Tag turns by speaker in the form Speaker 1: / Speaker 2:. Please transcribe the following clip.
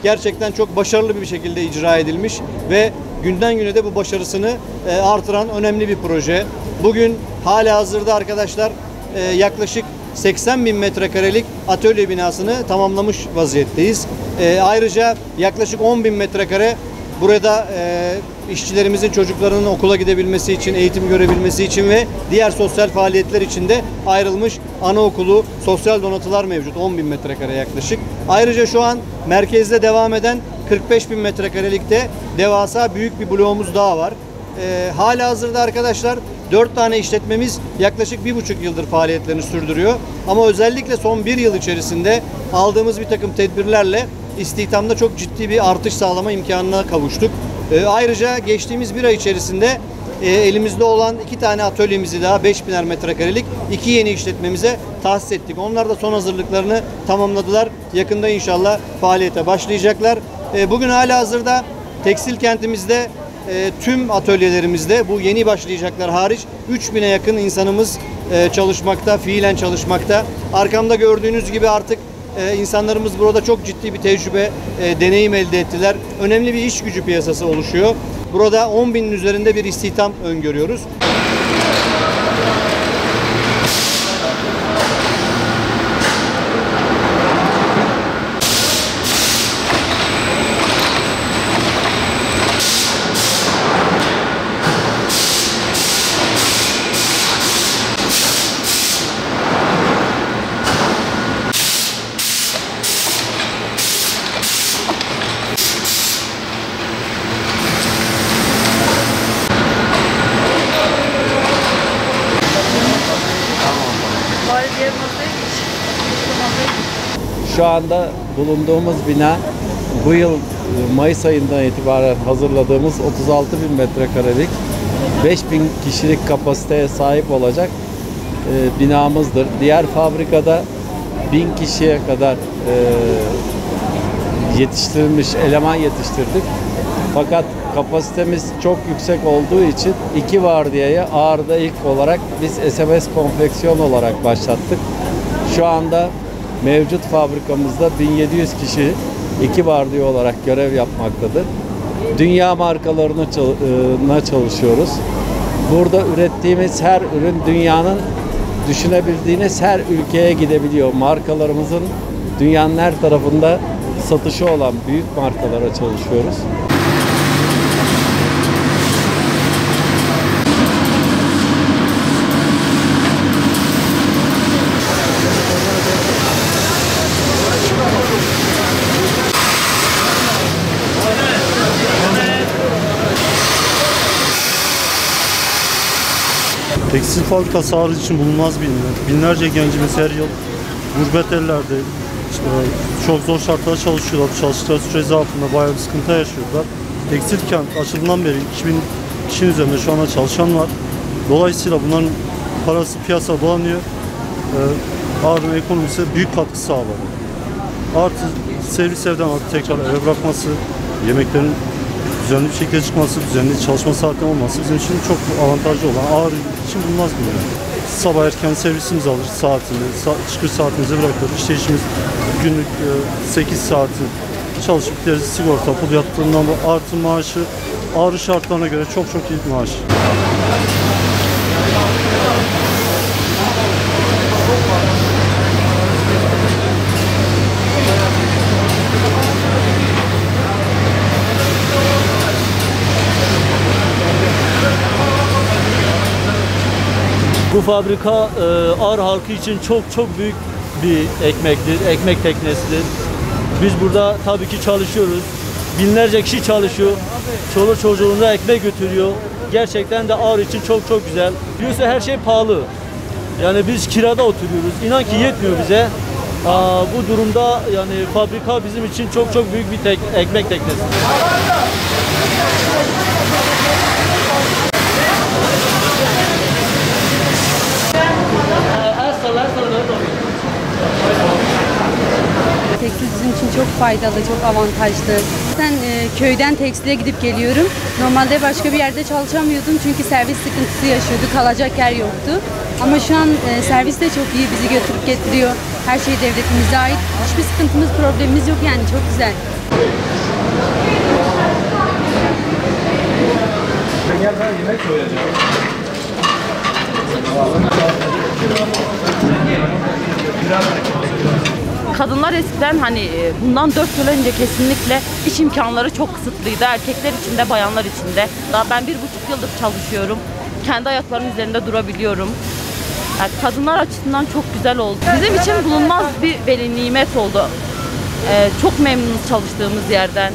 Speaker 1: gerçekten çok başarılı bir şekilde icra edilmiş ve günden güne de bu başarısını artıran önemli bir proje. Bugün halihazırda arkadaşlar yaklaşık 80.000 metrekarelik atölye binasını tamamlamış vaziyetteyiz. Ayrıca yaklaşık 10.000 metrekare burada işçilerimizin çocuklarının okula gidebilmesi için, eğitim görebilmesi için ve diğer sosyal faaliyetler için de ayrılmış anaokulu, sosyal donatılar mevcut. 10.000 metrekare yaklaşık. Ayrıca şu an merkezde devam eden 45.000 metrekarelikte devasa büyük bir bloğumuz daha var. Halihazırda arkadaşlar 4 tane işletmemiz yaklaşık 1,5 yıldır faaliyetlerini sürdürüyor. Ama özellikle son 1 yıl içerisinde aldığımız bir takım tedbirlerle istihdamda çok ciddi bir artış sağlama imkanına kavuştuk. Ayrıca geçtiğimiz 1 ay içerisinde elimizde olan 2 tane atölyemizi daha 5.000'er metrekarelik 2 yeni işletmemize tahsis ettik. Onlar da son hazırlıklarını tamamladılar. Yakında inşallah faaliyete başlayacaklar. Bugün halihazırda tekstil kentimizde tüm atölyelerimizde bu yeni başlayacaklar hariç 3.000'e yakın insanımız çalışmakta, fiilen çalışmakta. Arkamda gördüğünüz gibi artık insanlarımız burada çok ciddi bir tecrübe, deneyim elde ettiler. Önemli bir iş gücü piyasası oluşuyor. Burada 10.000'in üzerinde bir istihdam öngörüyoruz.
Speaker 2: Şu anda bulunduğumuz bina bu yıl Mayıs ayından itibaren hazırladığımız 36.000 metrekarelik 5.000 kişilik kapasiteye sahip olacak binamızdır. Diğer fabrikada 1000 kişiye kadar yetiştirilmiş eleman yetiştirdik. Fakat kapasitemiz çok yüksek olduğu için 2 vardiyayı ağırda ilk olarak biz SMS konfeksiyon olarak başlattık. Şu anda mevcut fabrikamızda 1700 kişi 2 vardiya olarak görev yapmaktadır. Dünya markalarına çalışıyoruz. Burada ürettiğimiz her ürün dünyanın düşünebildiğiniz her ülkeye gidebiliyor. Markalarımızın dünyanın her tarafında satışı olan büyük markalara çalışıyoruz.
Speaker 3: Tekstil fabrikası Ağrı için bulunmaz bir iller. Binlerce gencimiz her yıl gurbet ellerde çok zor şartlarda çalışıyorlar. Çalıştıkları süre zarfında bayağı bir sıkıntı yaşıyorlar. Tekstil kent açıldığından beri 2000 kişinin üzerinde şu anda çalışan var. Dolayısıyla bunların parası piyasada dolanıyor. Ağrı'nın ekonomisine büyük katkı sağlar. Artı servis evden tekrar eve bırakması, yemeklerin düzenli bir şekilde çıkması, düzenli çalışma saatleri olması bizim için çok avantajlı olan, Ağrı için bulunmaz bir yer. Sabah erken servisimizi alır, çıkış saatimizi bırakır. İşte işimiz günlük 8 saati çalışıp gideriz, sigorta, pul yattığından artı maaşı Ağrı şartlarına göre çok iyi bir maaş.
Speaker 4: Bu fabrika Ağrı halkı için çok büyük bir ekmek teknesidir. Biz burada tabii ki çalışıyoruz. Binlerce kişi çalışıyor. Çoluk çocuğuna ekmek götürüyor. Gerçekten de Ağrı için çok güzel. Biliyorsun her şey pahalı. Yani biz kirada oturuyoruz. İnan ki yetmiyor bize. Bu durumda yani fabrika bizim için çok büyük bir ekmek teknesi.
Speaker 5: Tekstil bizim için çok faydalı, çok avantajlı. Ben köyden tekstile gidip geliyorum. Normalde başka bir yerde çalışamıyordum çünkü servis sıkıntısı yaşıyorduk, kalacak yer yoktu. Ama şu an servis de çok iyi, bizi götürüp getiriyor. Her şey devletimize ait. Hiçbir sıkıntımız, problemimiz yok yani. Çok güzel.
Speaker 6: Kadınlar eskiden hani bundan 4 yıl önce kesinlikle iş imkanları çok kısıtlıydı. Erkekler için de bayanlar için de. Daha ben 1,5 yıldır çalışıyorum. Kendi ayaklarımın üzerinde durabiliyorum. Yani kadınlar açısından çok güzel oldu. Bizim için bulunmaz bir veli nimet oldu. Çok memnunuz çalıştığımız yerden.